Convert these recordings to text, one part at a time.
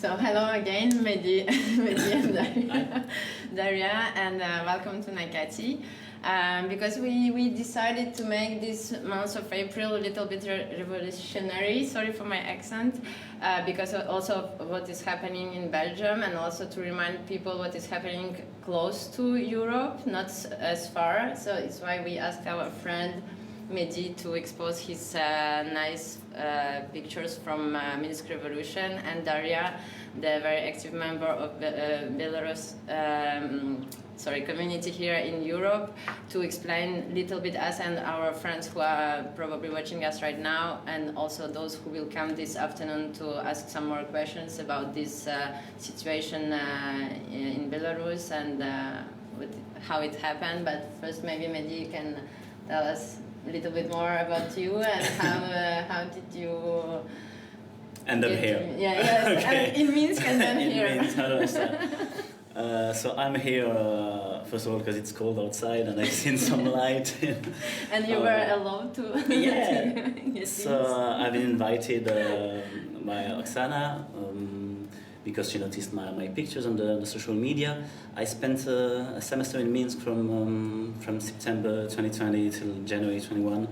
So hello again, Mehdi, Mehdi and Darya, and welcome to Nakati. Because we decided to make this month of April a little bit revolutionary, sorry for my accent, because also of what is happening in Belgium, and also to remind people what is happening close to Europe, not as far. So it's why we asked our friend Mehdi to expose his nice pictures from Minsk Revolution, and Darya, the very active member of Belarus community here in Europe, to explain a little bit us and our friends who are probably watching us right now, and also those who will come this afternoon to ask some more questions about this situation in Belarus and how it happened. But first, maybe Mehdi, you can tell us a little bit more about you and how did you end up here? Okay. In Minsk and then in here. Minsk, how do I start? So I'm here first of all because it's cold outside and I've seen some light. And you were allowed to. Yeah. So I've been invited by Oksana because she noticed my pictures on the social media. I spent a semester in Minsk from September 2020 till January 21,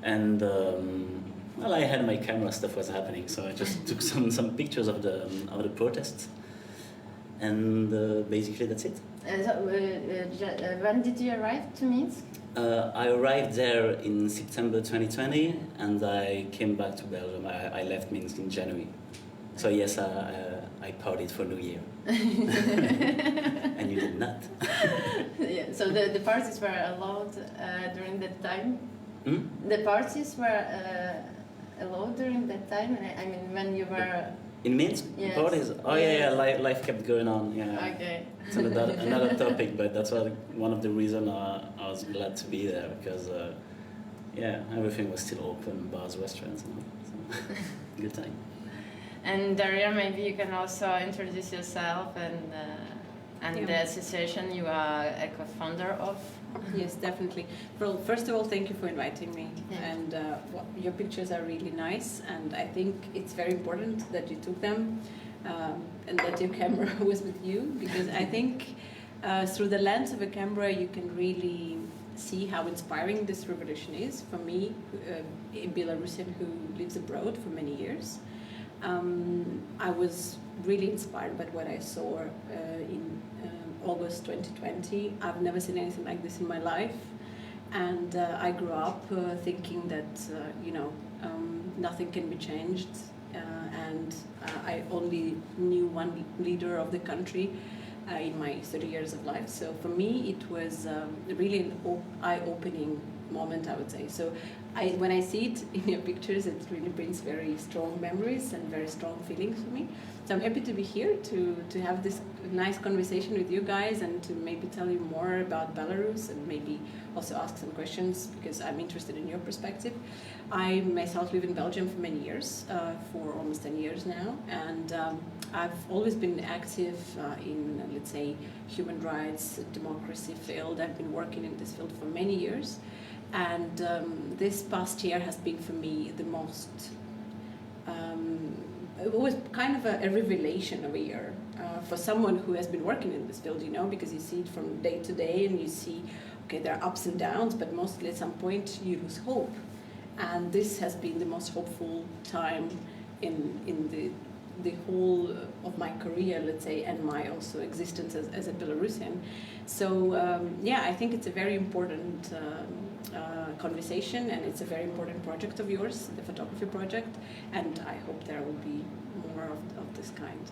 and well, I had my camera, stuff was happening, so I just took some pictures of the protests, and basically that's it. So, when did you arrive to Minsk? I arrived there in September 2020, and I came back to Belgium. I left Minsk in January. So yes, I partied for New Year. And you did not. Yeah, so the parties were allowed during that time? Hmm? The parties were allowed during that time? I mean, when you were... In Minsk? Yes. Parties? Oh yeah, life kept going on. Yeah. Okay. It's another topic, but that's one of the reasons I was glad to be there, because yeah, everything was still open, bars, restaurants, and all. So good time. And Darya, maybe you can also introduce yourself and the association you are a co-founder of. Yes, definitely. Well, first of all, thank you for inviting me. Yeah. And your pictures are really nice, and I think it's very important that you took them and that your camera was with you, because I think through the lens of a camera you can really see how inspiring this revolution is. For me, a Belarusian who lives abroad for many years, I was really inspired by what I saw in August 2020. I've never seen anything like this in my life, and I grew up thinking that nothing can be changed, and I only knew one leader of the country in my 30 years of life. So for me it was really an eye-opening moment, I would say. So when I see it in your pictures, it really brings very strong memories and very strong feelings for me. So I'm happy to be here to have this nice conversation with you guys, and to maybe tell you more about Belarus, and maybe also ask some questions, because I'm interested in your perspective. I myself live in Belgium for many years, for almost 10 years now, and I've always been active in, let's say, human rights, democracy field. I've been working in this field for many years. And this past year has been for me the most, it was kind of a revelation of a year for someone who has been working in this field, because you see it from day to day, and you see, okay, there are ups and downs, but mostly at some point you lose hope. And this has been the most hopeful time in the whole of my career, let's say, and my also existence as a Belarusian. So yeah, I think it's a very important conversation, and it's a very important project of yours, the photography project, and I hope there will be more of this kind.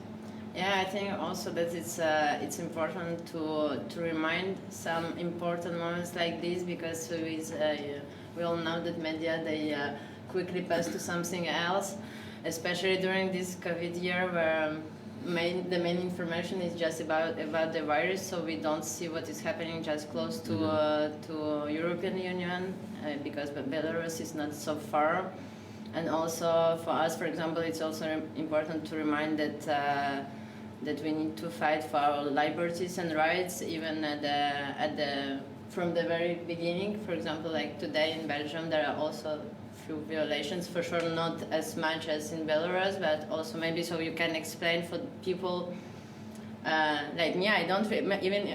Yeah, I think also that it's important to remind some important moments like this, because we all know that media, they quickly pass to something else, especially during this COVID year, where the main information is just about the virus, so we don't see what is happening just close to European Union, because Belarus is not so far. And also for us, for example, it's also important to remind that we need to fight for our liberties and rights, even at the from the very beginning. For example, like today in Belgium, there are also few violations, for sure not as much as in Belarus, but also maybe so you can explain for people like me. I don't even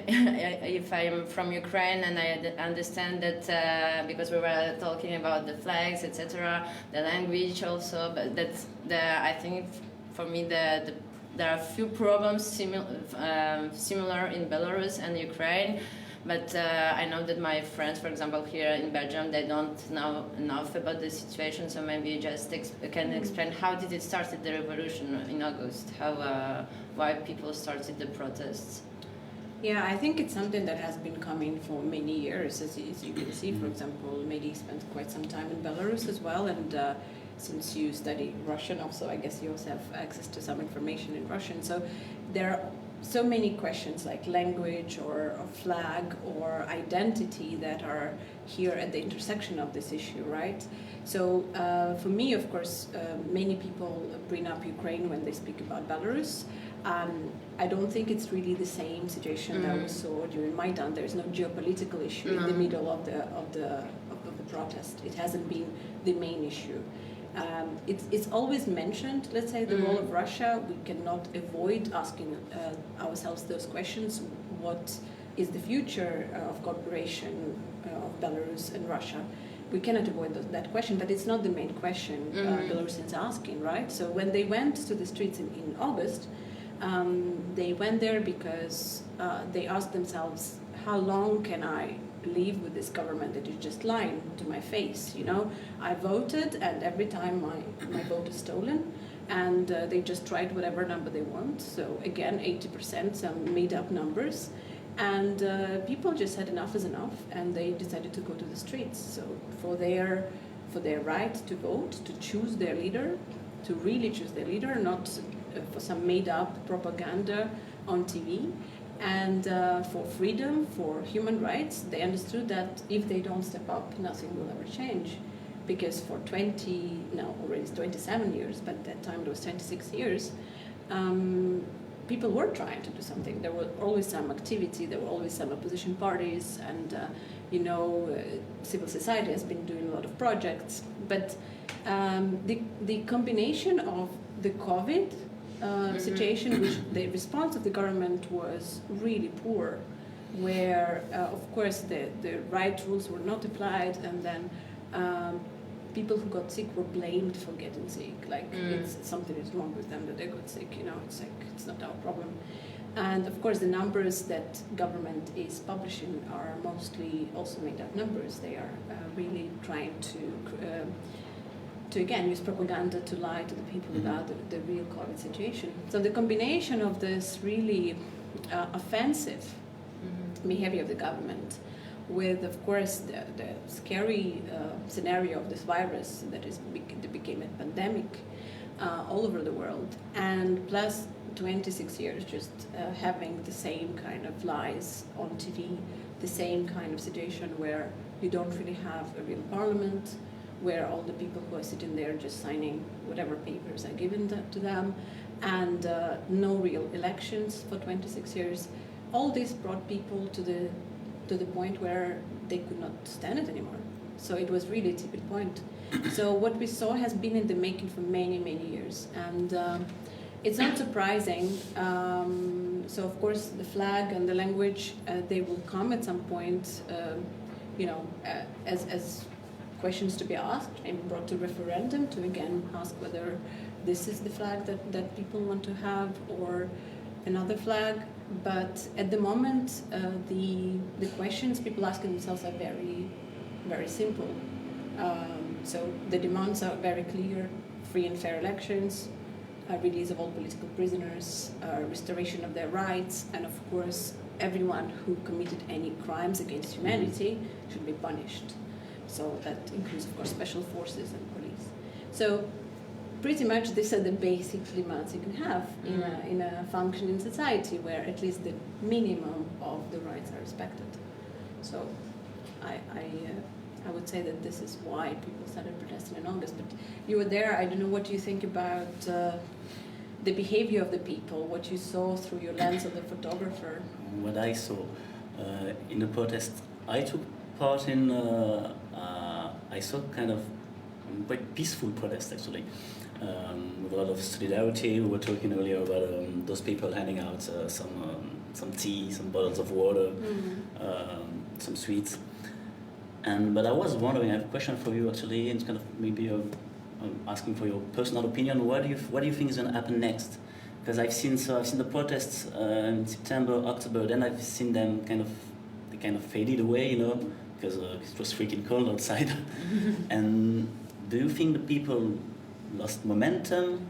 if I'm from Ukraine, and I understand that because we were talking about the flags, etc., the language also, but that's I think for me there are few problems similar in Belarus and Ukraine. But I know that my friends, for example, here in Belgium, they don't know enough about the situation. So maybe you just can explain how did it start the revolution in August? How why people started the protests? Yeah, I think it's something that has been coming for many years, as you can see. For example, Mehdi spent quite some time in Belarus as well, and since you study Russian, also I guess you also have access to some information in Russian. So there are so many questions like language or flag or identity that are here at the intersection of this issue, right? So for me, of course, many people bring up Ukraine when they speak about Belarus. I don't think it's really the same situation that we saw during Maidan. There is no geopolitical issue in the middle of the protest. It hasn't been the main issue. It's always mentioned, let's say, the role of Russia. We cannot avoid asking ourselves those questions. What is the future of cooperation of Belarus and Russia? We cannot avoid that question, but it's not the main question Belarusians are asking, right? So when they went to the streets in August, they went there because they asked themselves, how long can I live with this government that is just lying to my face? You know, I voted, and every time my vote is stolen, and they just tried whatever number they want. So again, 80%, some made up numbers, and people just said enough is enough, and they decided to go to the streets. So for their right to vote, to choose their leader, to really choose their leader, not for some made up propaganda on TV. And for freedom, for human rights, they understood that if they don't step up, nothing will ever change. Because for 27 years, but at that time it was 26 years, people were trying to do something. There was always some activity, there were always some opposition parties, and civil society has been doing a lot of projects. But the combination of the COVID situation, which the response of the government was really poor, where of course the right rules were not applied, and then people who got sick were blamed for getting sick, like it's something is wrong with them that they got sick, you know, it's like it's not our problem. And of course the numbers that government is publishing are mostly also made up numbers. They are really trying to again use propaganda to lie to the people about the real COVID situation. So the combination of this really offensive behavior of the government with, of course, the scary scenario of this virus that became a pandemic all over the world, and plus 26 years just having the same kind of lies on TV, the same kind of situation where you don't really have a real parliament, where all the people who are sitting there just signing whatever papers are given to them, and no real elections for 26 years. All this brought people to the point where they could not stand it anymore. So it was really a tipping point. So what we saw has been in the making for many, many years. And it's not surprising. So of course the flag and the language, they will come at some point, as questions to be asked and brought to referendum to again ask whether this is the flag that people want to have or another flag. But at the moment, the questions people asking themselves are very, very simple. So the demands are very clear: free and fair elections, release of all political prisoners, restoration of their rights, and of course, everyone who committed any crimes against humanity should be punished. So that includes, of course, special forces and police. So pretty much these are the basic demands you can have in a functioning society where at least the minimum of the rights are respected. So I would say that this is why people started protesting in August. But you were there. I don't know what you think about the behavior of the people, what you saw through your lens of the photographer. What I saw in the protest, I took part in, I saw kind of quite peaceful protest actually, with a lot of solidarity. We were talking earlier about those people handing out some tea, some bottles of water, some sweets. But I was wondering, I have a question for you actually, and it's kind of maybe asking for your personal opinion. What do you think is going to happen next? Because I've seen the protests in September, October. Then I've seen them kind of faded away, because it was freaking cold outside. And do you think the people lost momentum?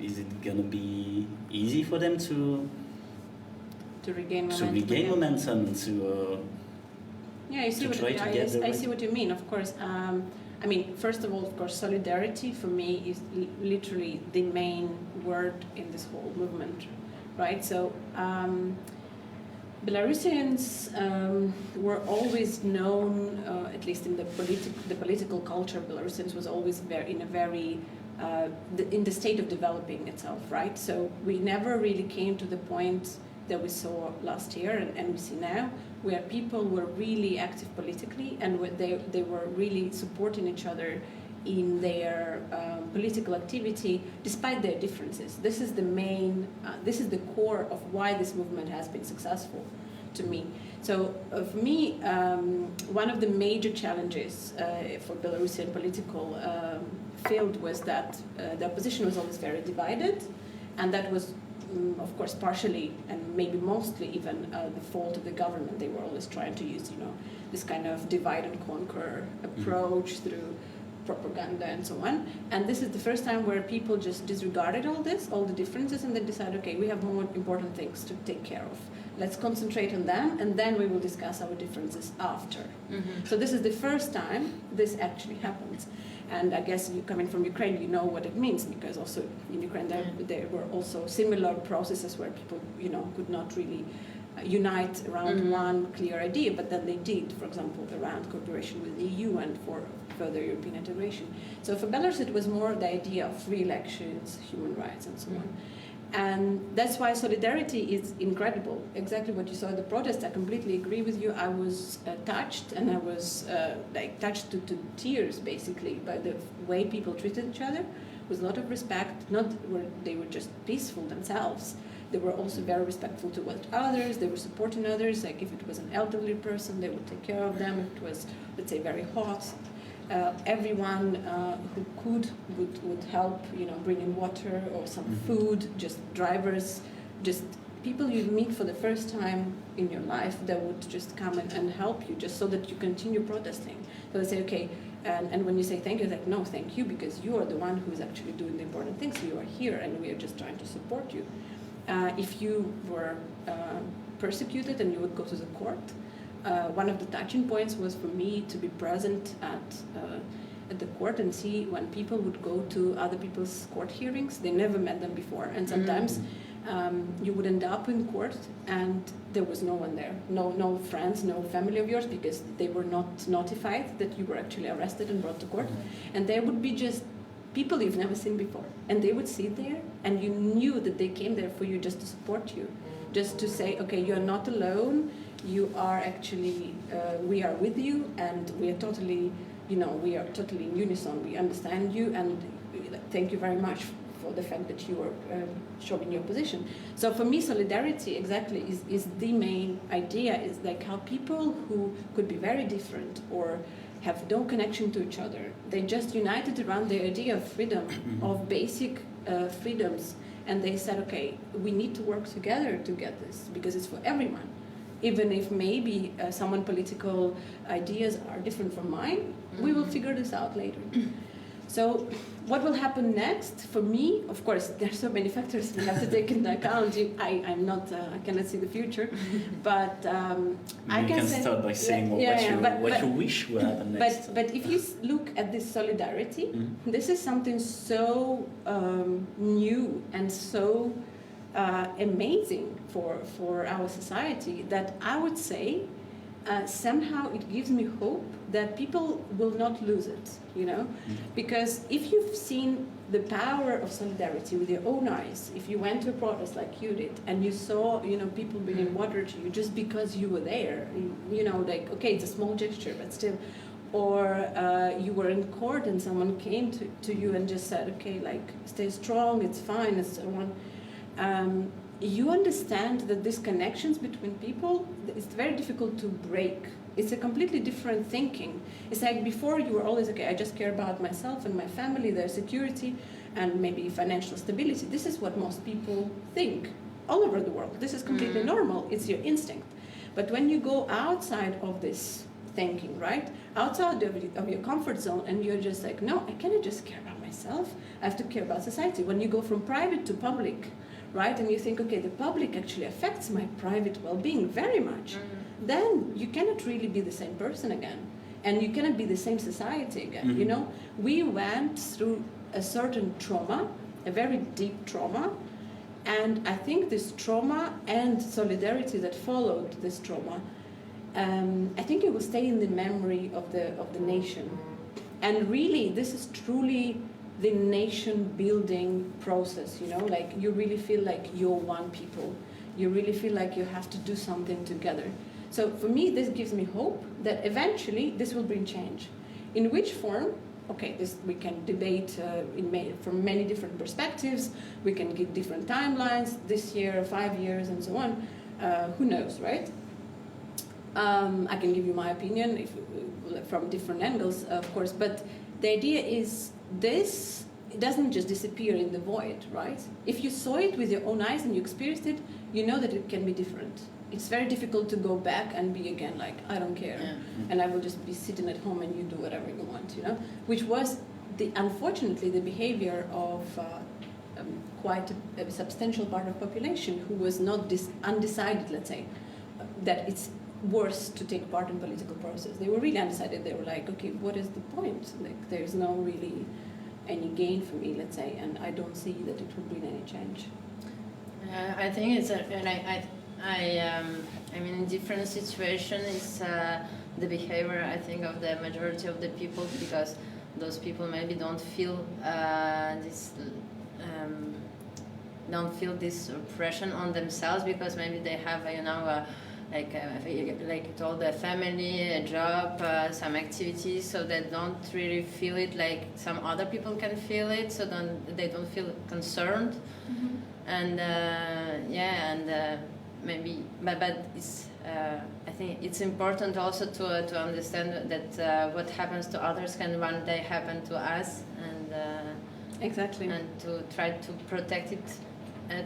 Is it gonna be easy for them to regain momentum and to yeah, I see what you mean. Of course, I mean, first of all, of course, solidarity for me is literally the main word in this whole movement, right? So Belarusians were always known, at least in the political culture of Belarusians, was always in the state of developing itself, right? So we never really came to the point that we saw last year and we see now, where people were really active politically and they were really supporting each other in their political activity despite their differences. This is the core of why this movement has been successful to me. So for me, one of the major challenges for Belarusian political field was that the opposition was always very divided, and that was of course partially and maybe mostly even the fault of the government. They were always trying to use this kind of divide and conquer approach through propaganda and so on. And this is the first time where people just disregarded all the differences, and they decided, okay, we have more important things to take care of. Let's concentrate on them, and then we will discuss our differences after. So this is the first time this actually happens. And I guess you coming from Ukraine, you know what it means, because also in Ukraine there were also similar processes where people, could not really unite around one clear idea, but then they did, for example, around cooperation with the EU and for further European integration. So for Belarus, it was more the idea of free elections, human rights, and so on. And that's why solidarity is incredible. Exactly what you saw at the protest, I completely agree with you. I was touched, and I was touched to tears, basically, by the way people treated each other, with a lot of respect. They were just peaceful themselves. They were also very respectful towards others. They were supporting others. Like if it was an elderly person, they would take care of them. If it was, let's say, very hot, everyone who could would help, bring in water or some food. Just drivers, just people you meet for the first time in your life that would just come and help you, just so that you continue protesting. So they say, okay, and when you say thank you, it's like, no, thank you, because you are the one who's actually doing the important things. You are here, and we are just trying to support you. If you were persecuted and you would go to the court, one of the touching points was for me to be present at the court and see when people would go to other people's court hearings. They never met them before, and sometimes you would end up in court and there was no one there, no friends, no family of yours, because they were not notified that you were actually arrested and brought to court. And there would be just people you've never seen before, and they would sit there, and you knew that they came there for you just to support you, just to say, okay, you are not alone, you are actually, we are with you, and we are totally, we are totally in unison, we understand you, and thank you very much for the fact that you are showing your position. So for me, solidarity exactly is the main idea, is like how people who could be very different or have no connection to each other, they just united around the idea of freedom, of basic freedoms, and they said, okay, we need to work together to get this, because it's for everyone. Even if maybe someone's political ideas are different from mine, we will figure this out later. So what will happen next? For me, of course, there's so many factors we have to take into account. I cannot see the future, but I can start by saying what you wish will happen next. But if you look at this solidarity, this is something so new and so amazing for our society that I would say somehow it gives me hope that people will not lose it, you know? Because if you've seen the power of solidarity with your own eyes, if you went to a protest like you did, and you saw, you know, people bringing water to you just because you were there, you know, like, okay, it's a small gesture, but still, or you were in court and someone came to you and just said, okay, like, stay strong, it's fine, and so on. You understand that these connections between people, it's very difficult to break. It's a completely different thinking. It's like before you were always, okay, I just care about myself and my family, their security, and maybe financial stability. This is what most people think all over the world. This is completely normal. It's your instinct. But when you go outside of this thinking, right, outside of your comfort zone, and you're just like, no, I cannot just care about myself. I have to care about society. When you go from private to public, right, and you think, okay, the public actually affects my private well-being very much, then you cannot really be the same person again, and you cannot be the same society again, you know? We went through a certain trauma, a very deep trauma, and I think this trauma and solidarity that followed this trauma, I think it will stay in the memory of the nation. And really, this is truly the nation building process, you know, like you really feel like you're one people. You really feel like you have to do something together. So for me, this gives me hope that eventually this will bring change. In which form? Okay, this we can debate from many different perspectives. We can give different timelines, this year, 5 years, and so on. Who knows, right? I can give you my opinion from different angles, of course, but the idea is this doesn't just disappear in the void, right? If you saw it with your own eyes and you experienced it, you know that it can be different. It's very difficult to go back and be again like, I don't care, and I will just be sitting at home and you do whatever you want, you know? Which was, unfortunately, the behavior of quite a substantial part of the population who was not undecided, let's say, that it's worse to take part in political process. They were really undecided. They were like, okay, what is the point? Like, there's no really any gain for me, let's say, and I don't see that it will bring any change. I think it's I mean, in different situations, it's the behavior, I think, of the majority of the people, because those people maybe don't feel this oppression on themselves, because maybe they have, you know, like you told, a family, a job, some activities, so they don't really feel it like some other people can feel it, so they don't feel concerned. And maybe, but it's I think it's important also to understand that what happens to others can one day happen to us, and exactly, and to try to protect it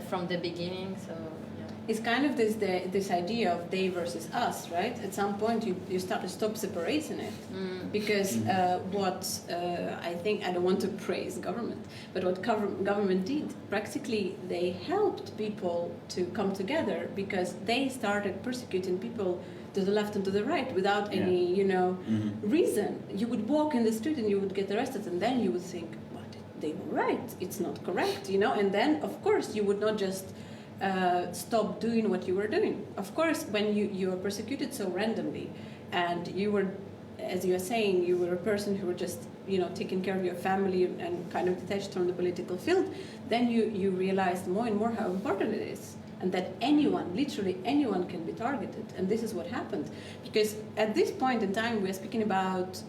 from the beginning. So it's kind of this idea of they versus us, right? At some point you stop separating it, because what I think, I don't want to praise government, but what government did, practically they helped people to come together, because they started persecuting people to the left and to the right without any, you know, reason. You would walk in the street and you would get arrested, and then you would think, what, they were right, it's not correct, you know, and then of course you would not just stop doing what you were doing. Of course, when you are persecuted so randomly, and you were, as you are saying, you were a person who were just, you know, taking care of your family and kind of detached from the political field, then you realized more and more how important it is, and that anyone, literally anyone, can be targeted. And this is what happened, because at this point in time we are speaking about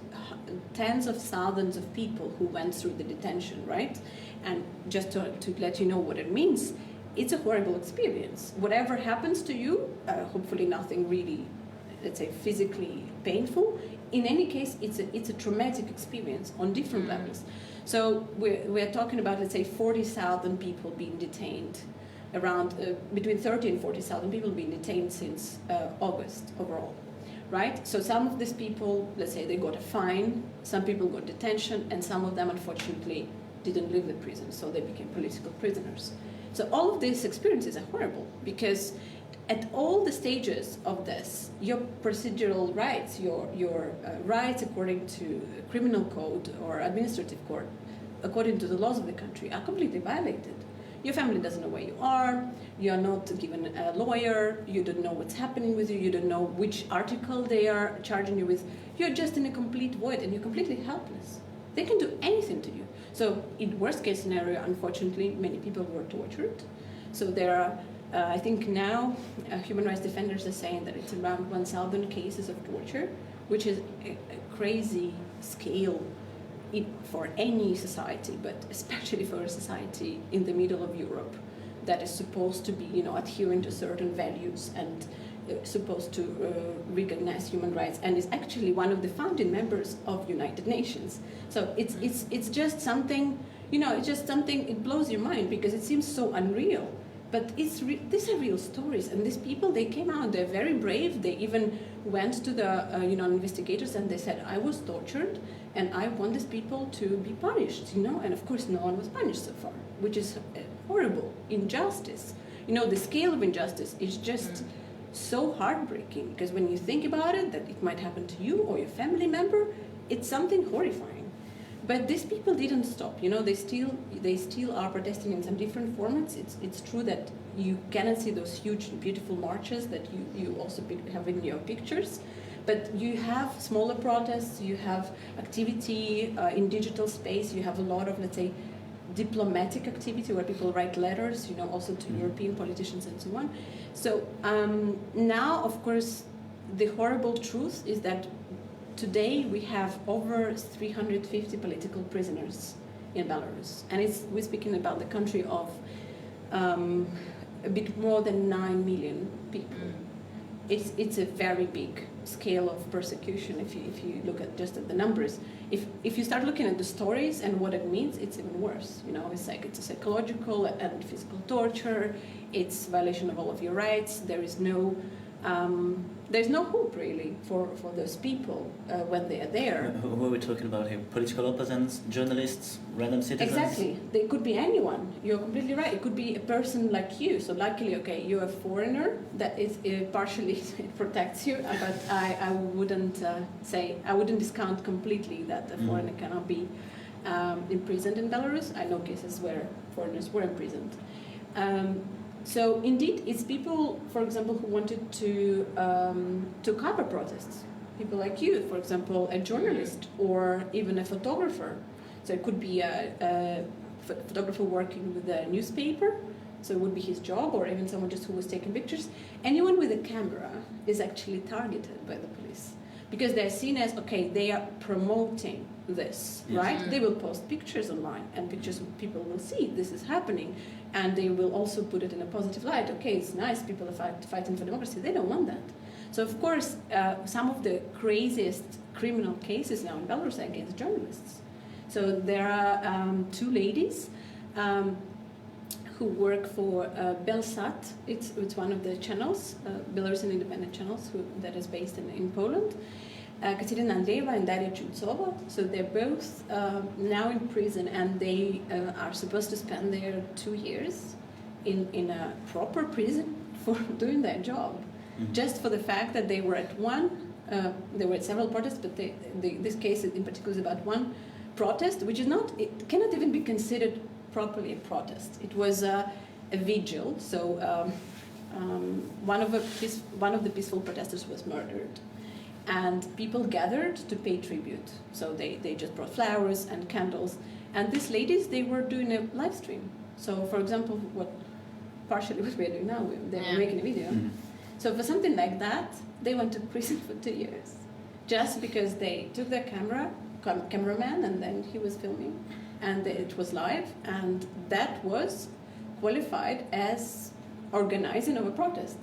tens of thousands of people who went through the detention, right? And just to let you know what it means, it's a horrible experience. Whatever happens to you, hopefully nothing really, let's say, physically painful. In any case, it's a traumatic experience on different levels. So we're talking about, let's say, 40,000 people being detained, around between 30 and 40,000 people being detained since August overall, right? So some of these people, let's say, they got a fine, some people got detention, and some of them, unfortunately, didn't leave the prison, so they became political prisoners. So all of these experiences are horrible, because at all the stages of this, your procedural rights, your rights according to criminal code or administrative court, according to the laws of the country, are completely violated. your family doesn't know where you are, you're not given a lawyer, you don't know what's happening with you, you don't know which article they are charging you with. You're just in a complete void and you're completely helpless. They can do anything to you. So in worst case scenario, unfortunately, many people were tortured. So there are, I think now, human rights defenders are saying that it's around 1,000 cases of torture, which is a crazy scale for any society, but especially for a society in the middle of Europe that is supposed to be, you know, adhering to certain values and supposed to recognize human rights, and is actually one of the founding members of United Nations. So it's just something, you know, it's just something, it blows your mind because it seems so unreal. But these are real stories, and these people, they came out, they're very brave. They even went to the investigators and they said, I was tortured and I want these people to be punished, you know, and of course no one was punished so far, which is horrible injustice. You know, the scale of injustice is just so heartbreaking, because when you think about it, that it might happen to you or your family member, it's something horrifying. But these people didn't stop, you know, they still are protesting in some different formats. It's true that you cannot see those huge, beautiful marches that you also have in your pictures, but you have smaller protests, you have activity in digital space, you have a lot of, let's say, diplomatic activity where people write letters, you know, also to European politicians and so on. So now, of course, the horrible truth is that today we have over 350 political prisoners in Belarus, and we're speaking about the country of a bit more than 9 million people. It's a very big scale of persecution if you look at just at the numbers. If you start looking at the stories and what it means, it's even worse. You know, it's like it's a psychological and physical torture. It's violation of all of your rights. There's no hope really for those people when they are there. Who are we talking about here? Political opponents, journalists, random citizens? Exactly. They could be anyone. You're completely right. It could be a person like you. So luckily, okay, you're a foreigner. That is partially it protects you. But I wouldn't I wouldn't discount completely that a foreigner cannot be imprisoned in Belarus. I know cases where foreigners were imprisoned. So indeed, it's people, for example, who wanted to cover protests. People like you, for example, a journalist or even a photographer. So it could be a photographer working with a newspaper, so it would be his job, or even someone just who was taking pictures. Anyone with a camera is actually targeted by the police because they're seen as, okay, they are promoting this, right? They will post pictures online, and pictures people will see this is happening, and they will also put it in a positive light. Okay, it's nice, people are fighting for democracy. They don't want that. So of course, some of the craziest criminal cases now in Belarus are against journalists. So there are two ladies who work for Belsat. It's one of the channels, Belarusian independent channels that is based in Poland. Katerina Andreeva and Darya Mustafayeva. So they're both now in prison, and they are supposed to spend their 2 years in a proper prison for doing their job, just for the fact that they were at there were several protests, but this case in particular is about one protest, which is it cannot even be considered properly a protest. It was a vigil. So one of the peaceful protesters was murdered, and people gathered to pay tribute. So they just brought flowers and candles. And these ladies, they were doing a live stream. So for example, partially what we're doing now, they were making a video. So for something like that, they went to prison for 2 years, just because they took their cameraman, and then he was filming, and it was live, and that was qualified as organizing of a protest.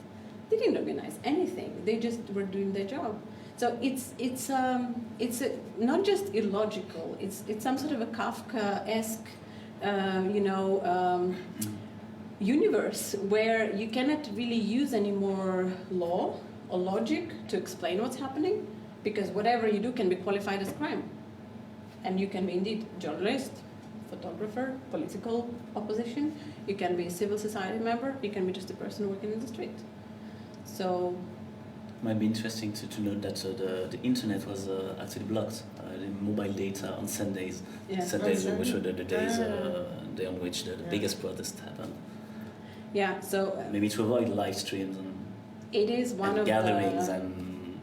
They didn't organize anything. They just were doing their job. So it's not just illogical. It's some sort of a Kafka-esque, universe where you cannot really use any more law or logic to explain what's happening, because whatever you do can be qualified as crime, and you can be indeed journalist, photographer, political opposition. You can be a civil society member. You can be just a person working in the street. So. might be interesting to note that the internet was actually blocked. The mobile data on Sundays. Yeah. Sundays, which were the days day on which the biggest protest happened. Yeah, so Maybe to avoid live streams and it is one of gatherings the, and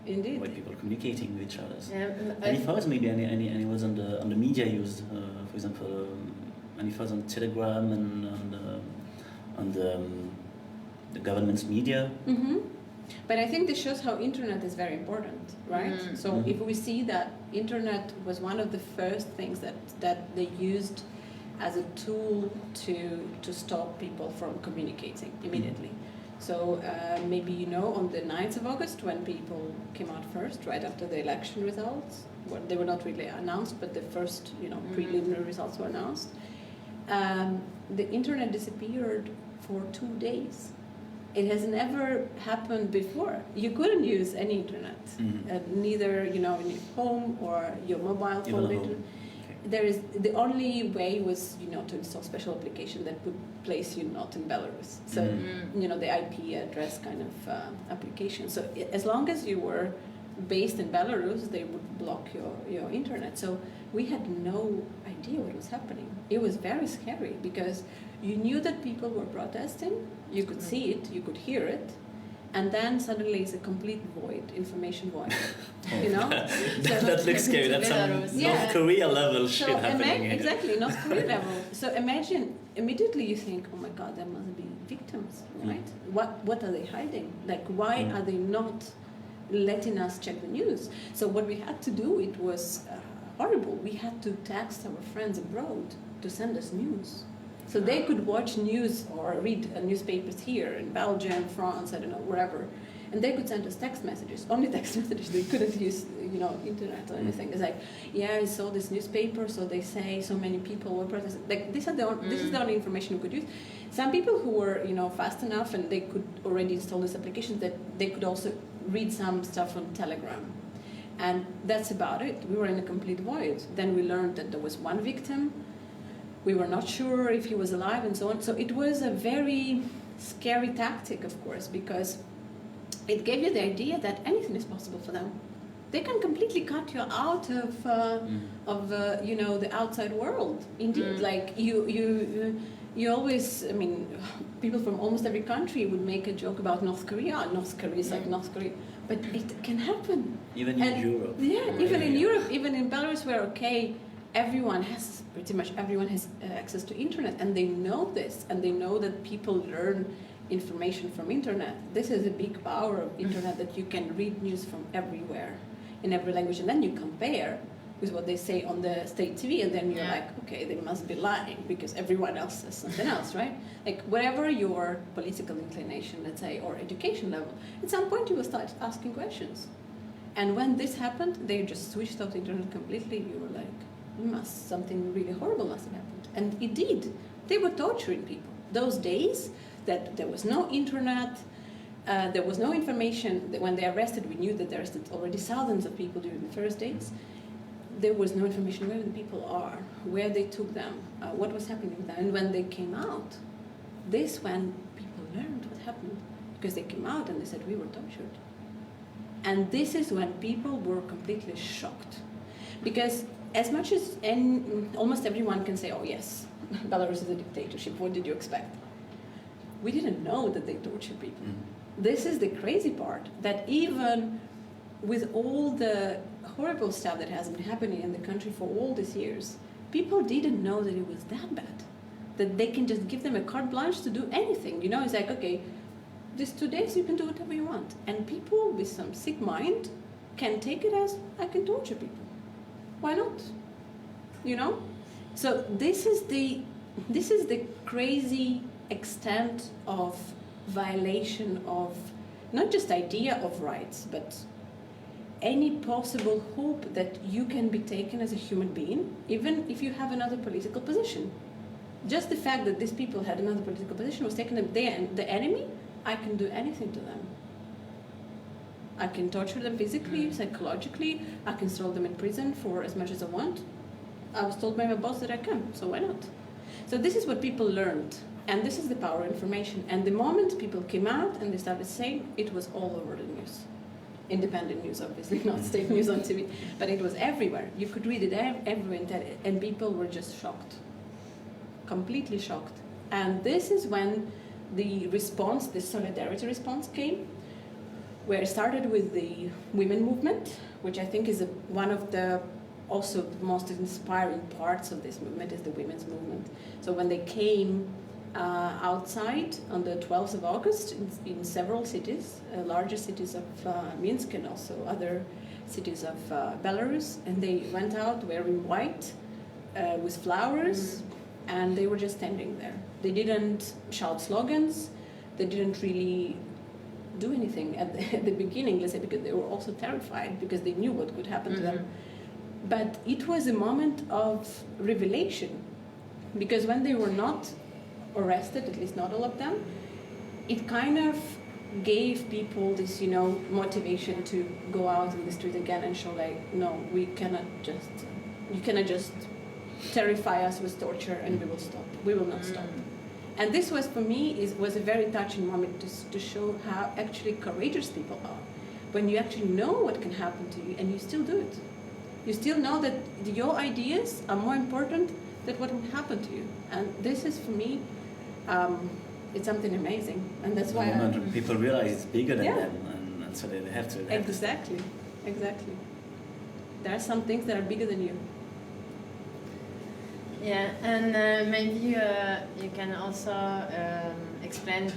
indeed. avoid people communicating with each other. Yeah, Any thoughts? Maybe any words on the media used? For example, any thoughts on Telegram and on the government's media? Mm-hmm. But I think this shows how internet is very important, right? So if we see that internet was one of the first things that they used as a tool to stop people from communicating immediately. So maybe you know, on the 9th of August, when people came out first, right after the election results, well, they were not really announced, but the first, preliminary results were announced. The internet disappeared for 2 days. It has never happened before. You couldn't use any internet, neither in your home or your mobile phone. There is the only way was to install special application that would place you not in Belarus. So the IP address kind of application. So as long as you were based in Belarus, they would block your internet. So we had no idea what was happening. It was very scary because you knew that people were protesting, you could see it, you could hear it, and then suddenly it's a complete void, information void. That looks scary. That's some North Korea level shit happening. Exactly, North Korea level. So imagine, immediately you think, oh my God, there must be victims, right? What are they hiding? Like, why are they not letting us check the news? So what we had to do, it was horrible. We had to text our friends abroad to send us news. So they could watch news or read newspapers here in Belgium, France, I don't know, wherever. And they could send us text messages, only text messages. They couldn't use, internet or anything. It's like, yeah, I saw this newspaper, so they say so many people were protesting. Like, this is the only information we could use. Some people who were, fast enough and they could already install this application that they could also read some stuff on Telegram. And that's about it. We were in a complete void. Then we learned that there was one victim. We were not sure if he was alive and so on. So it was a very scary tactic, of course, because it gave you the idea that anything is possible for them. They can completely cut you out of the outside world. Indeed, like you always, people from almost every country would make a joke about North Korea. North Korea is like North Korea, but it can happen. Even in Europe. Yeah, even in Europe, even in Belarus, where pretty much everyone has access to internet, and they know this, and they know that people learn information from internet. This is a big power of internet, that you can read news from everywhere, in every language, and then you compare with what they say on the state TV, and then you're like, okay, they must be lying because everyone else says something else, right? Like, whatever your political inclination, let's say, or education level, at some point you will start asking questions. And when this happened, they just switched off the internet completely. You were like, something really horrible must have happened. And it did. They were torturing people. Those days that there was no internet, there was no information. When they arrested, we knew that they arrested already thousands of people during the first days. There was no information where the people are, where they took them, what was happening with them. And when they came out, when people learned what happened, because they came out and they said, we were tortured. And this is when people were completely shocked. Because as much as almost everyone can say, oh yes, Belarus is a dictatorship, what did you expect? We didn't know that they torture people. This is the crazy part, that even with all the horrible stuff that has been happening in the country for all these years, people didn't know that it was that bad. That they can just give them a carte blanche to do anything. It's like, okay, these 2 days you can do whatever you want. And people with some sick mind can take it as, I can torture people. Why not? So this is the crazy extent of violation of not just idea of rights, but any possible hope that you can be taken as a human being, even if you have another political position. Just the fact that these people had another political position was taking them, the enemy, I can do anything to them. I can torture them physically, psychologically, I can throw them in prison for as much as I want. I was told by my boss that I can, so why not? So this is what people learned And this is the power of information. And the moment people came out and they started saying, it was all over the news. Independent news, obviously, not state news on TV, but it was everywhere. You could read it everywhere, and people were just shocked, completely shocked. And this is when the response, the solidarity response came, where it started with the women movement, which I think is one of the also the most inspiring parts of this movement is the women's movement. So when they came outside on the 12th of August in several cities, larger cities of Minsk and also other cities of Belarus, and they went out wearing white with flowers, and they were just standing there. They didn't shout slogans, they didn't really do anything at the beginning, let's say, because they were also terrified because they knew what could happen to them. But it was a moment of revelation, because when they were not arrested, at least not all of them, it kind of gave people this, motivation to go out in the street again and show like, no, you cannot just terrify us with torture and we will stop. We will not stop. And this was, for me, was a very touching moment to show how actually courageous people are. When you actually know what can happen to you and you still do it. You still know that your ideas are more important than what can happen to you. And this is, for me, it's something amazing. And that's why people realize it's bigger than them, and so they have to. Exactly. There are some things that are bigger than you. Yeah, and maybe you can also explain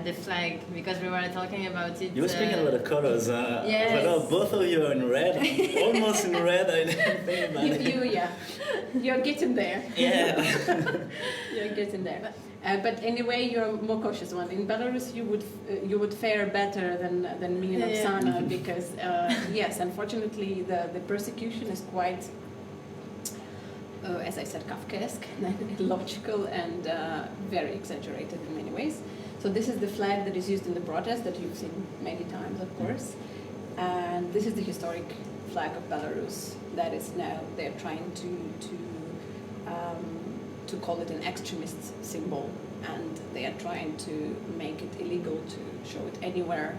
the flag, because we were talking about it. You were speaking about the colors. Yes. But both of you are in red, almost in red. I didn't think about it. You're getting there. Yeah. You're getting there. But anyway, you're a more cautious one. In Belarus, you would fare better than me and Oksana, because yes, unfortunately, the persecution is quite, as I said, Kafkaesque, logical, and very exaggerated in many ways. So this is the flag that is used in the protest that you've seen many times, of course. And this is the historic flag of Belarus that is now, they're trying to call it an extremist symbol. And they are trying to make it illegal to show it anywhere.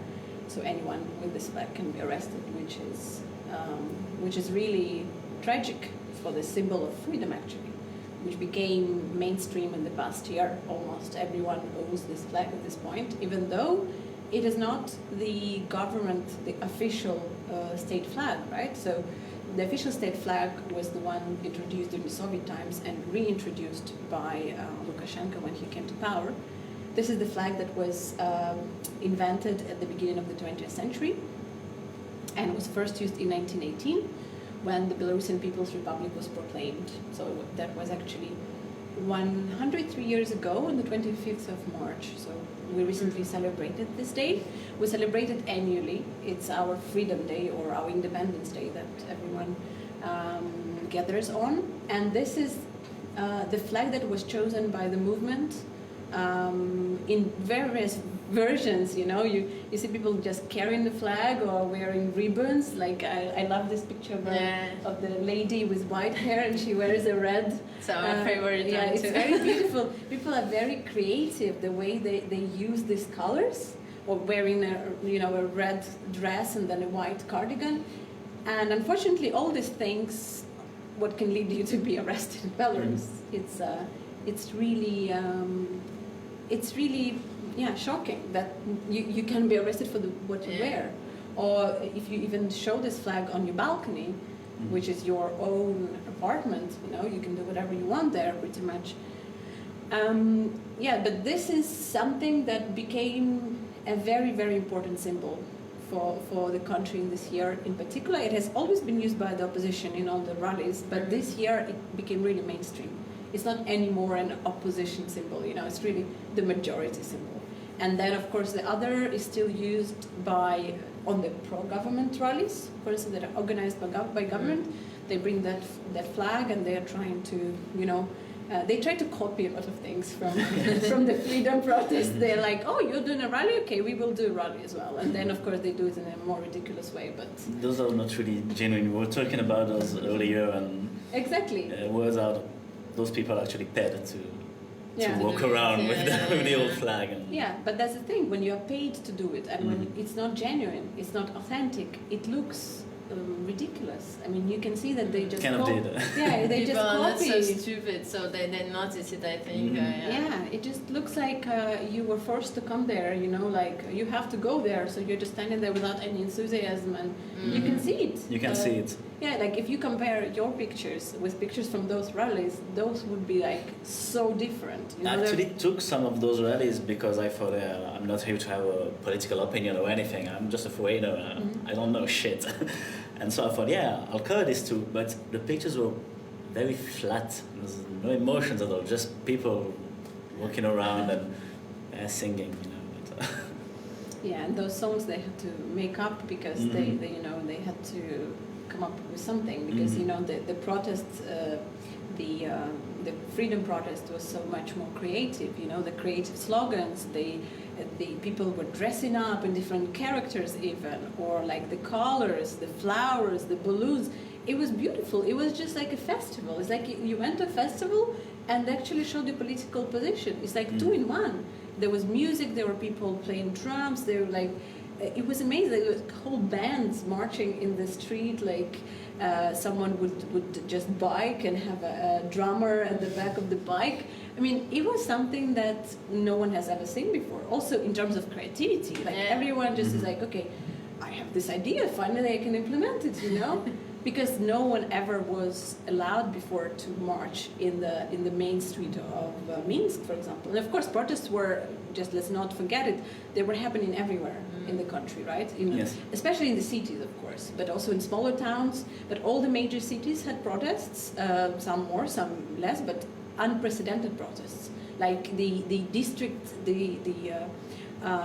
So anyone with this flag can be arrested, which is really tragic for the symbol of freedom, actually, which became mainstream in the past year. Almost everyone owns this flag at this point, even though it is not the government, the official state flag, right? So the official state flag was the one introduced during the Soviet times and reintroduced by Lukashenko when he came to power. This is the flag that was invented at the beginning of the 20th century and was first used in 1918. When the Belarusian People's Republic was proclaimed. So that was actually 103 years ago on the 25th of March. So we recently celebrated this day. We celebrate it annually. It's our Freedom Day or our Independence Day that everyone gathers on. And this is the flag that was chosen by the movement in various versions. You see people just carrying the flag or wearing ribbons. Like I love this picture of the lady with white hair and she wears a red. It's our favorite. Yeah, it's very beautiful. People are very creative the way they use these colors, or wearing a red dress and then a white cardigan. And unfortunately, all these things, what can lead you to be arrested in Belarus? It's really shocking that you can be arrested for what you wear. Or if you even show this flag on your balcony, which is your own apartment, you can do whatever you want there pretty much. But this is something that became a very, very important symbol for the country in this year in particular. It has always been used by the opposition in all the rallies, but this year it became really mainstream. It's not anymore an opposition symbol, it's really the majority symbol. And then, of course, the other is still used on the pro-government rallies, for instance, that are organized by government. They bring that flag and they are trying to, they try to copy a lot of things from the freedom protest. They're like, oh, you're doing a rally? Okay, we will do a rally as well. And then, of course, they do it in a more ridiculous way. But those are not really genuine. We were talking about those earlier, and exactly. Words out. Those people actually paid to Yeah. to walk around with the old flag. Yeah, but that's the thing. When you are paid to do it, and when it's not genuine, it's not authentic, it looks ridiculous. I mean, you can see that they just kind of did. Yeah, they People just are not copy. so stupid, so they notice it. I think. Yeah, it just looks like you were forced to come there. You know, like you have to go there, so you're just standing there without any enthusiasm, and you can see it. You can see it. Yeah, like if you compare your pictures with pictures from those rallies, those would be like so different. You know, I actually took some of those rallies because I thought I'm not here to have a political opinion or anything. I'm just a foreigner. I don't know shit. And so I thought, yeah, I'll cover this too. But the pictures were very flat. There's no emotions at all. Just people walking around and singing. You know. But, yeah, and those songs they had to make up because they they had to come up with something because the protests, the freedom protest was so much more creative. You know, the creative slogans, the people were dressing up in different characters even, or like the colors, the flowers, the balloons. It was beautiful. It was just like a festival. It's like you went to a festival and actually showed your political position. It's like two in one. There was music. There were people playing drums. They were like. It was amazing. There was whole bands marching in the street, like someone would just bike and have a drummer at the back of the bike. I mean, it was something that no one has ever seen before. Also, in terms of creativity, like everyone just is like, okay, I have this idea. Finally, I can implement it. You know, because no one ever was allowed before to march in the main street of Minsk, for example. And of course, protests were just, let's not forget it, they were happening everywhere in the country, right? Especially in the cities, of course, but also in smaller towns. But all the major cities had protests, some more, some less, but unprecedented protests. Like the district, the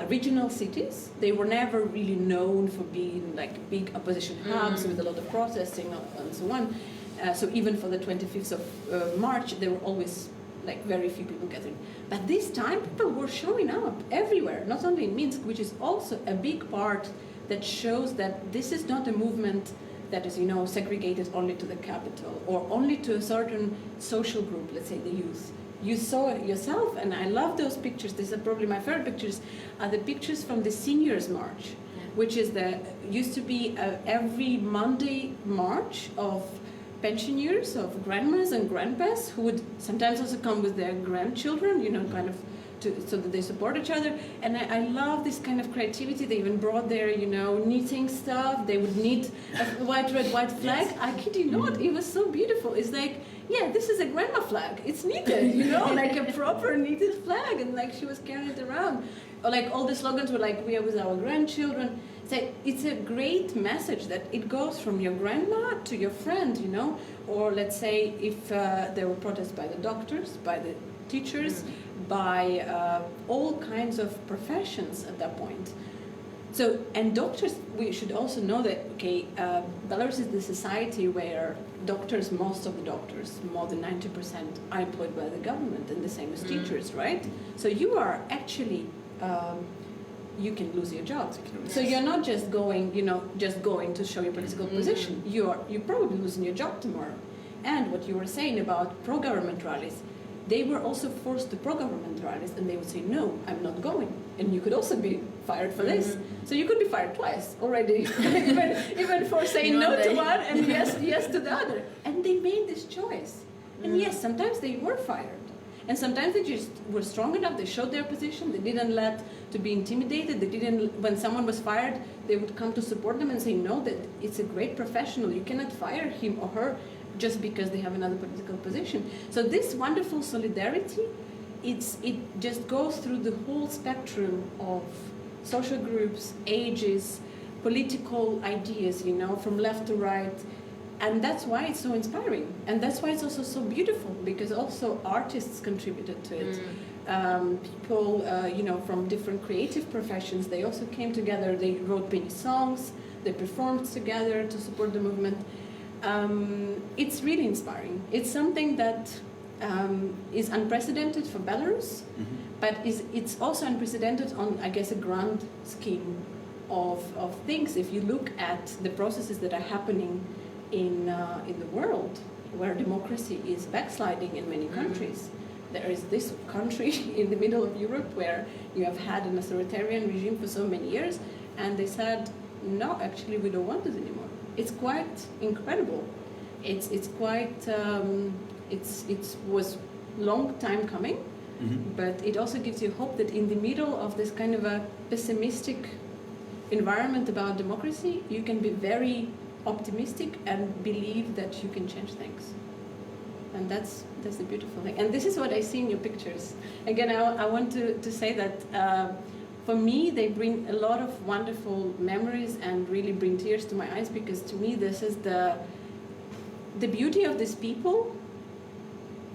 regional cities, they were never really known for being like big opposition hubs with a lot of protesting and so on. So even for the 25th of March, there were always like very few people gathering. But this time, people were showing up everywhere, not only in Minsk, which is also a big part that shows that this is not a movement that is, segregated only to the capital or only to a certain social group, let's say the youth. You saw it yourself, and I love those pictures. These are probably my favorite pictures, are the pictures from the Seniors' March, which is used to be every Monday march of pensioners, of grandmas and grandpas, who would sometimes also come with their grandchildren, kind of, so that they support each other. And I love this kind of creativity. They even brought their, knitting stuff. They would knit a white, red, white flag. I kid you not, it was so beautiful. It's like, yeah, this is a grandma flag. It's knitted, like a proper knitted flag. And like she was carrying it around. Or like all the slogans were like, we are with our grandchildren. It's a great message that it goes from your grandma to your friend, Or let's say if there were protests by the doctors, by the teachers, by all kinds of professions at that point. So, and doctors, we should also know that, Belarus is the society where most of the doctors, more than 90%, are employed by the government, and the same as teachers, right? So you are actually, you can lose your job. So you're not just going, to show your political position. You're probably losing your job tomorrow. And what you were saying about pro-government rallies, they were also forced to pro-government rallies, and they would say, no, I'm not going. And you could also be fired for this. So you could be fired twice already, even for saying no to one and yes to the other. And they made this choice. And yes, sometimes they were fired. And sometimes they just were strong enough, they showed their position, they didn't let to be intimidated, when someone was fired, they would come to support them and say, no, that it's a great professional, you cannot fire him or her just because they have another political position. So this wonderful solidarity, it just goes through the whole spectrum of social groups, ages, political ideas, from left to right. And that's why it's so inspiring. And that's why it's also so beautiful, because also artists contributed to it. People, from different creative professions, they also came together. They wrote many songs. They performed together to support the movement. It's really inspiring. It's something that is unprecedented for Belarus, but it's also unprecedented on, I guess, a grand scheme of things. If you look at the processes that are happening in the world, where democracy is backsliding in many countries, there is this country in the middle of Europe where you have had an authoritarian regime for so many years, and they said, no, actually we don't want this anymore. It's quite incredible. It's quite, it was long time coming, but it also gives you hope that in the middle of this kind of a pessimistic environment about democracy, you can be very optimistic and believe that you can change things. And that's the beautiful thing. And this is what I see in your pictures. Again, I want to say that for me, they bring a lot of wonderful memories and really bring tears to my eyes, because to me, this is the beauty of these people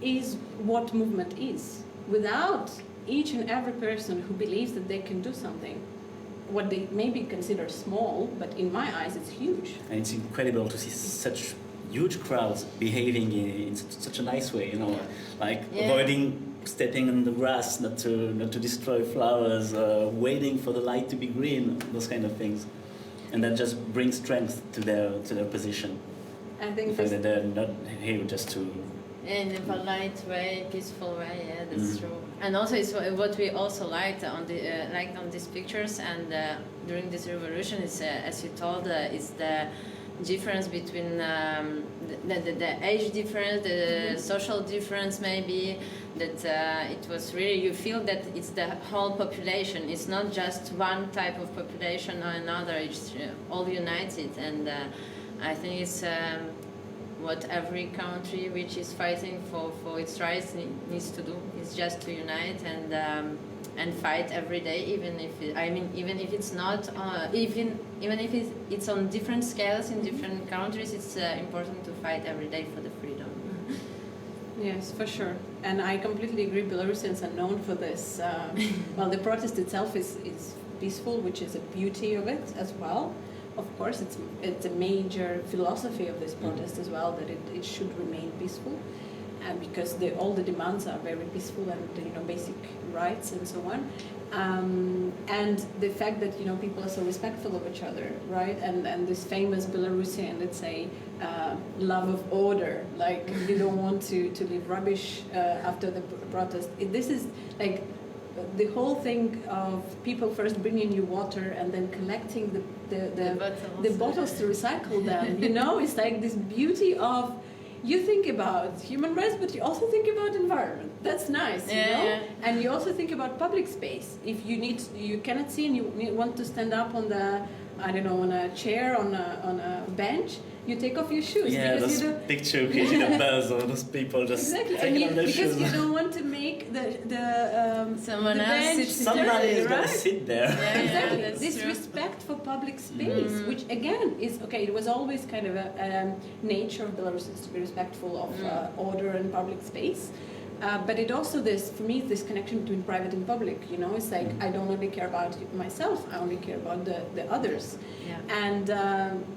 is what movement is. Without each and every person who believes that they can do something, what they maybe consider small, but in my eyes it's huge. And it's incredible to see such huge crowds behaving in such a nice way, you know, like avoiding stepping on the grass, not to destroy flowers, waiting for the light to be green, those kind of things. And that just brings strength to their position. I think the fact that they're not here just to... In a polite way, peaceful way, yeah, that's true. And also, it's what we also liked on these pictures and during this revolution is, as you told, is the difference between the age difference, the social difference, maybe. That it was really, you feel that it's the whole population. It's not just one type of population or another. It's all united, and I think it's. What every country which is fighting for its rights needs to do is just to unite and fight every day, even if it's not even if it's on different scales in different countries. It's important to fight every day for the freedom. Yes, for sure, and I completely agree. Belarusians are known for this. Well, the protest itself is peaceful, which is a beauty of it as well. Of course, it's a major philosophy of this protest as well, that it should remain peaceful, and because all the demands are very peaceful and basic rights and so on, and the fact that people are so respectful of each other, right? And this famous Belarusian, let's say, love of order, like you don't want to leave rubbish after the protest. This is like. The whole thing of people first bringing you water and then collecting the bottles to recycle them, it's like this beauty of, you think about human rights, but you also think about environment. That's nice, you know? Yeah. And you also think about public space. If you cannot see and you want to stand up on on a chair, on a bench, you take off your shoes. Yeah, those picture creating a buzz of those people just taking off their shoes. Because you don't want to make someone else somebody is going to sit there. Yeah, exactly. This true. Respect for public space, which again is okay. It was always kind of a nature of Belarusians to be respectful of order and public space. But it also for me, this connection between private and public, it's like I don't only care about myself, I only care about the others. Yeah. And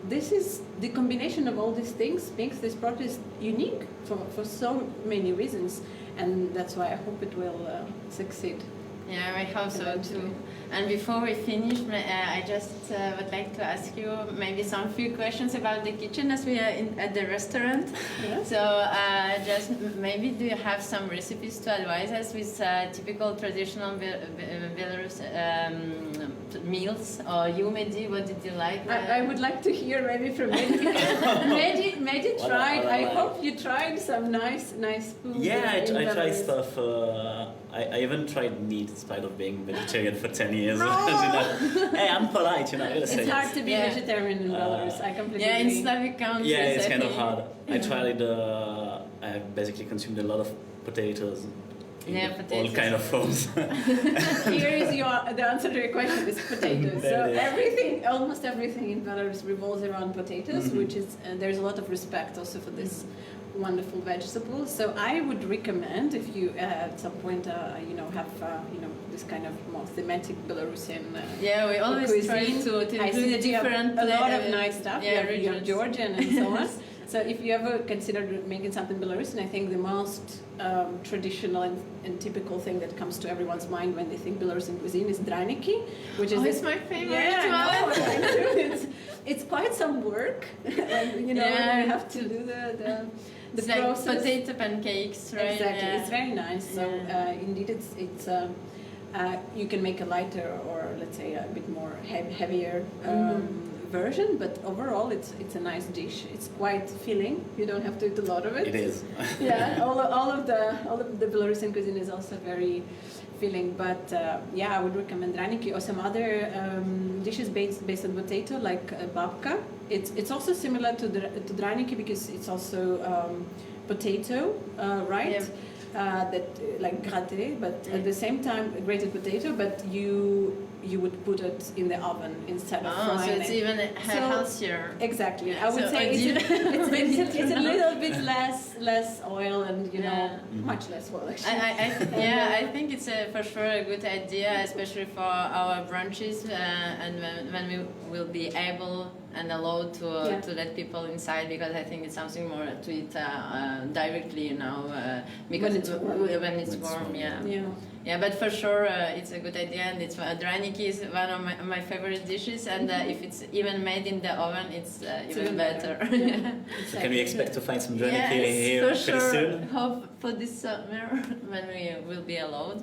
this is the combination of all these things makes this protest unique for so many reasons, and that's why I hope it will succeed. Yeah, I hope so too. And before we finish, I just would like to ask you maybe some few questions about the kitchen, as we are at the restaurant. Yeah. So just maybe do you have some recipes to advise us with typical traditional Belarus meals? Or you, Mehdi, what did you like? I would like to hear maybe from Mehdi. Mehdi tried. I hope you tried some nice food. Yeah, I tried stuff. I even tried meat in spite of being vegetarian for 10 years. Hey, I'm polite, I gotta say. It's hard to be vegetarian in Belarus. I completely agree. In Slavic countries. Yeah, it's kind of hard. I tried. I basically consumed a lot of potatoes. All kind of forms. Here is the answer to your question is potatoes. So almost everything in Belarus revolves around potatoes, which is there's a lot of respect also for this wonderful vegetables. So I would recommend, if you at some point have this kind of more thematic Belarusian we always cuisine. Try to include a different a lot of nice stuff. Yeah, you have Georgian and so on. So if you ever considered making something Belarusian, I think the most traditional and typical thing that comes to everyone's mind when they think Belarusian cuisine is draniki, which is it's my favorite. Yeah, it's quite some work, and you have to do It's like potato pancakes, right? Exactly, Yeah. it's very nice. So indeed, it's you can make a lighter or let's say a bit more heavier version, but overall it's a nice dish. It's quite filling. You don't have to eat a lot of it. It is. Yeah, all of the Belarusian cuisine is also very filling. But yeah, I would recommend draniki or some other dishes based on potato, like babka. It's also similar to draniki because it's also potato, right? Yeah. That like graté, but at the same time grated potato, but you would put it in the oven instead of frying so it's it. even healthier. Exactly, I would So say it's a little bit less oil and much less oil actually. I think it's for sure a good idea, especially for our brunches, and when we will be able and allowed to let people inside, because I think it's something more to eat directly, because when it's warm, yeah. But for sure, it's a good idea, and it's draniki is one of my favorite dishes, and if it's even made in the oven, it's even better. Yeah. So can we expect to find some draniki here for pretty sure. soon? Hope for this summer when we will be allowed.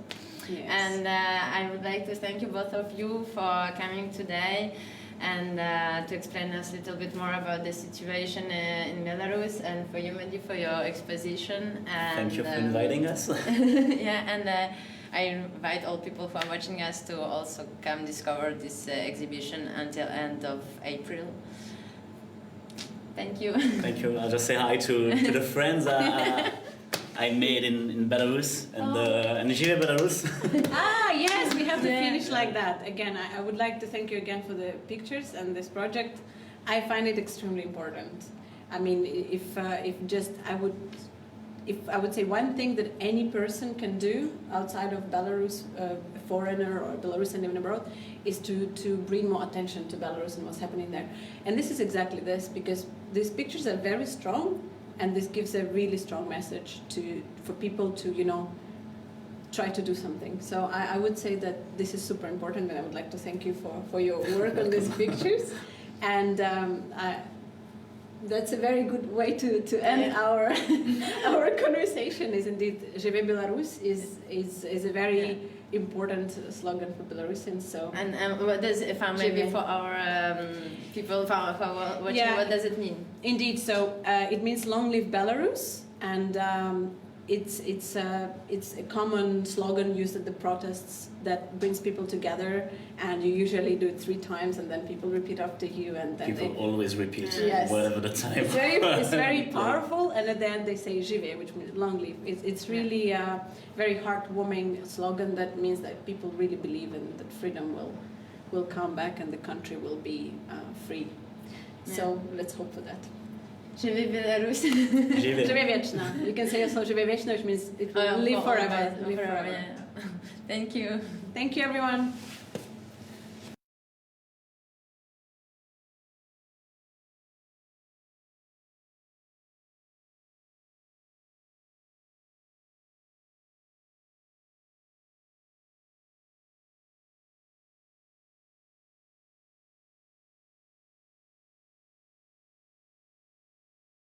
Yes. And I would like to thank you both of you for coming today and to explain us a little bit more about the situation in Belarus, and for you, Mehdi, for your exposition. And, Thank you for inviting us. yeah, and I invite all people who are watching us to also come discover this exhibition until end of April. Thank you. Thank you. I'll just say hi to the friends I made in Belarus and Żyje Belarus. Yes, we have to finish like that. Again, I would like to thank you again for the pictures and this project. I find it extremely important. I mean, if I would say one thing that any person can do outside of Belarus, a foreigner or Belarusian living abroad, is to bring more attention to Belarus and what's happening there. And this is exactly this, because these pictures are very strong, and this gives a really strong message for people to, try to do something. So I would say that this is super important, and I would like to thank you for your work on these pictures. And that's a very good way to end our conversation. Is indeed Żyje Belarus is a very important slogan for Belarusians. So and what does maybe for our people for watching, what does it mean? Indeed, so it means long live Belarus, and it's a common slogan used at the protests that brings people together, and you usually do it 3 times, and then people repeat after you, and then people always repeat yes. whatever the time. It's very powerful, and at the end they say "Żyje," which means long live. It's really a very heartwarming slogan that means that people really believe in that freedom will come back and the country will be free. So let's hope for that. Żyje Belarus. Żyje wieczna. You can say also Żyje wieczna, which means it will live forever. Live forever. Yeah. Thank you. Thank you, everyone.